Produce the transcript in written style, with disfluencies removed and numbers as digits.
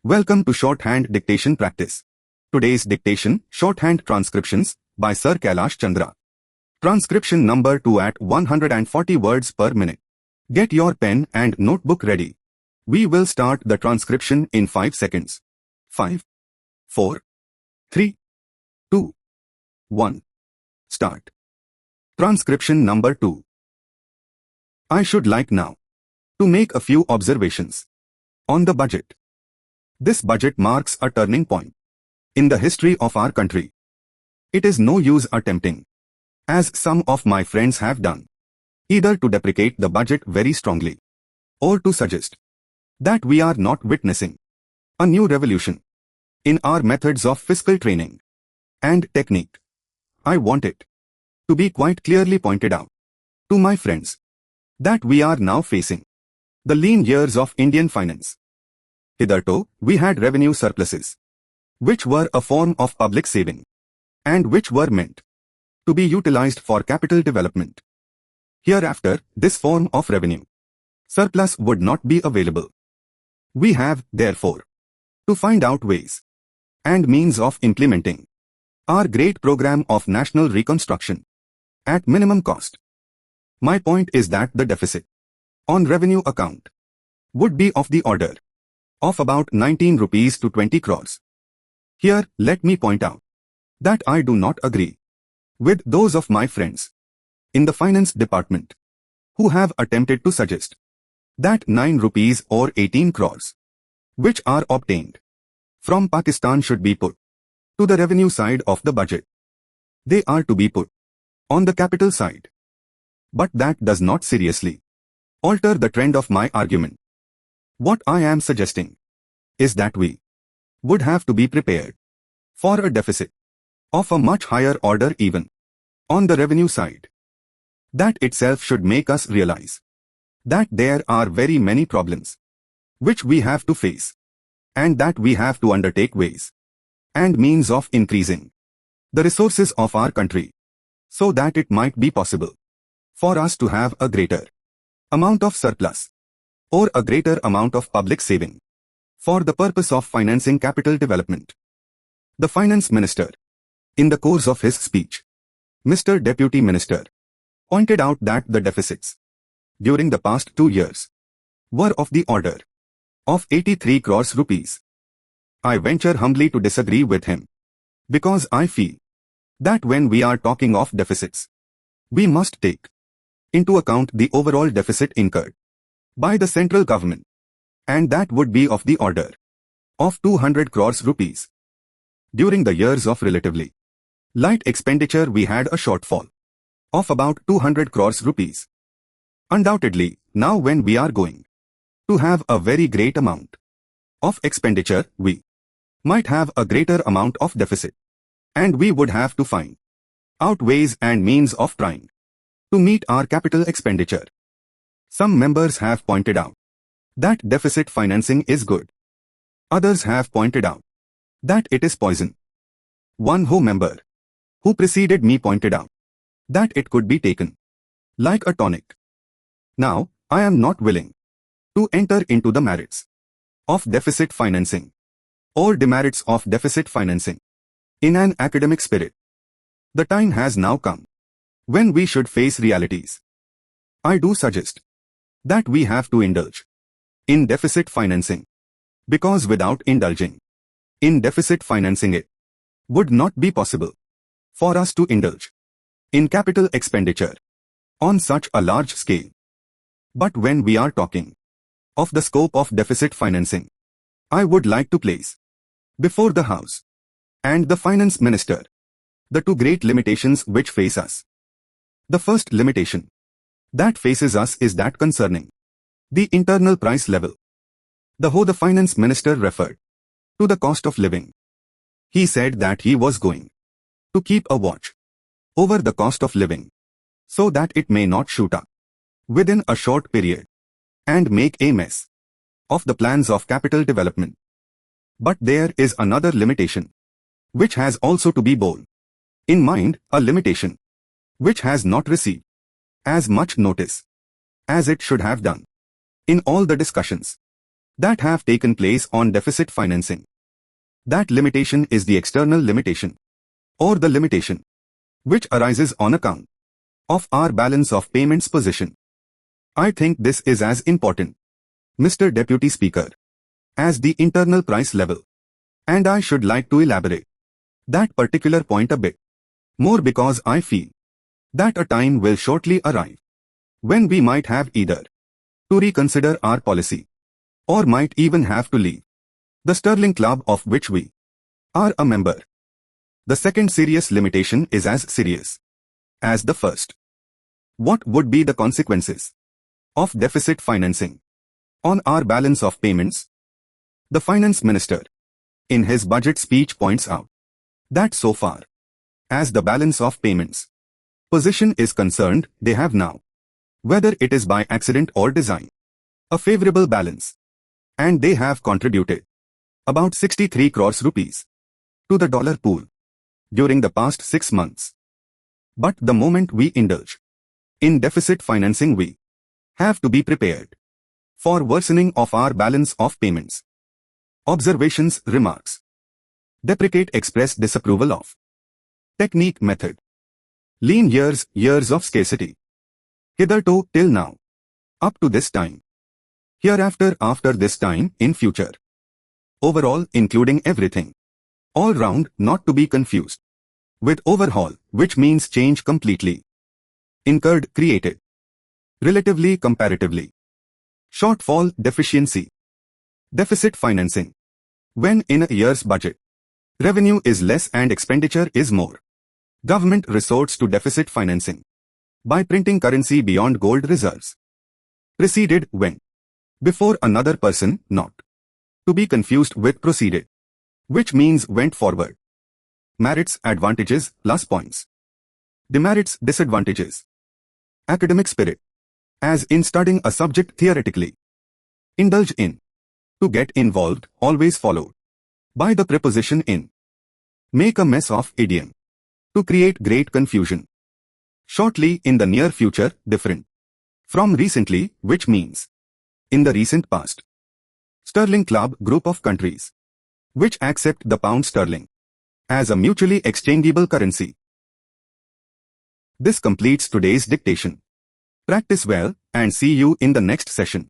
Welcome to Shorthand Dictation Practice. Today's dictation, Shorthand Transcriptions, by Sir Kailash Chandra. Transcription number 2 at 140 words per minute. Get your pen and notebook ready. We will start the transcription in 5 seconds. 5, 4, 3, 2, 1. Start. Transcription number 2. I should like now to make a few observations on the budget. This budget marks a turning point in the history of our country. It is no use attempting, as some of my friends have done, either to deprecate the budget very strongly or to suggest that we are not witnessing a new revolution in our methods of fiscal training and technique. I want it to be quite clearly pointed out to my friends that we are now facing the lean years of Indian finance. Hitherto, we had revenue surpluses, which were a form of public saving, and which were meant to be utilized for capital development. Hereafter, this form of revenue surplus would not be available. We have, therefore, to find out ways and means of implementing our great program of national reconstruction at minimum cost. My point is that the deficit on revenue account would be of the order of about 19 rupees to 20 crores. Here, let me point out that I do not agree with those of my friends in the finance department who have attempted to suggest that 9 rupees or 18 crores, which are obtained from Pakistan, should be put to the revenue side of the budget. They are to be put on the capital side. But that does not seriously alter the trend of my argument. What I am suggesting is that we would have to be prepared for a deficit of a much higher order even on the revenue side. That itself should make us realize that there are very many problems which we have to face, and that we have to undertake ways and means of increasing the resources of our country so that it might be possible for us to have a greater amount of surplus or a greater amount of public saving for the purpose of financing capital development. The Finance Minister, in the course of his speech, Mr. Deputy Minister, pointed out that the deficits during the past 2 years were of the order of 83 crores rupees. I venture humbly to disagree with him, because I feel that when we are talking of deficits, we must take into account the overall deficit incurred by the central government, and that would be of the order of 200 crores rupees. During the years of relatively light expenditure, we had a shortfall of about 200 crores rupees. Undoubtedly, now when we are going to have a very great amount of expenditure, we might have a greater amount of deficit, and we would have to find out ways and means of trying to meet our capital expenditure. Some members have pointed out that deficit financing is good. Others have pointed out that it is poison. One member who preceded me pointed out that it could be taken like a tonic. Now, I am not willing to enter into the merits of deficit financing or demerits of deficit financing in an academic spirit. The time has now come when we should face realities. I do suggest that we have to indulge in deficit financing, because without indulging in deficit financing, it would not be possible for us to indulge in capital expenditure on such a large scale. But when we are talking of the scope of deficit financing, I would like to place before the House and the Finance Minister the two great limitations which face us. The first limitation that faces us is that concerning the internal price level. The Finance Minister referred to the cost of living. He said that he was going to keep a watch over the cost of living so that it may not shoot up within a short period and make a mess of the plans of capital development. But there is another limitation which has also to be borne in mind, a limitation which has not received as much notice as it should have done in all the discussions that have taken place on deficit financing. That limitation is the external limitation, or the limitation, which arises on account of our balance of payments position. I think this is as important, Mr. Deputy Speaker, as the internal price level, and I should like to elaborate that particular point a bit more because I feel that a time will shortly arrive when we might have either to reconsider our policy or might even have to leave the Sterling Club of which we are a member. The second serious limitation is as serious as the first. What would be the consequences of deficit financing on our balance of payments? The Finance Minister, in his budget speech, points out that so far as the balance of payments position is concerned, they have now, whether it is by accident or design, a favorable balance, and they have contributed about 63 crores rupees to the dollar pool during the past 6 months. But the moment we indulge in deficit financing, we have to be prepared for worsening of our balance of payments. Observations, remarks. Deprecate, express disapproval of technique, method. Lean years of scarcity. Hitherto, till now. Up to this time. Hereafter, after this time, in future. Overall, including everything. All round, not to be confused with overhaul, which means change completely. Incurred, created. Relatively, comparatively. Shortfall, deficiency. Deficit financing. When in a year's budget, revenue is less and expenditure is more, government resorts to deficit financing by printing currency beyond gold reserves. Preceded when, before another person, not to be confused with proceeded, which means went forward. Merits, advantages, plus points. Demerits, disadvantages. Academic spirit, as in studying a subject theoretically. Indulge in, to get involved, always followed by the preposition in. Make a mess of, idiom, to create great confusion. Shortly, in the near future, different from recently, which means in the recent past. Sterling Club, group of countries which accept the pound sterling as a mutually exchangeable currency. This completes today's dictation. Practice well and see you in the next session.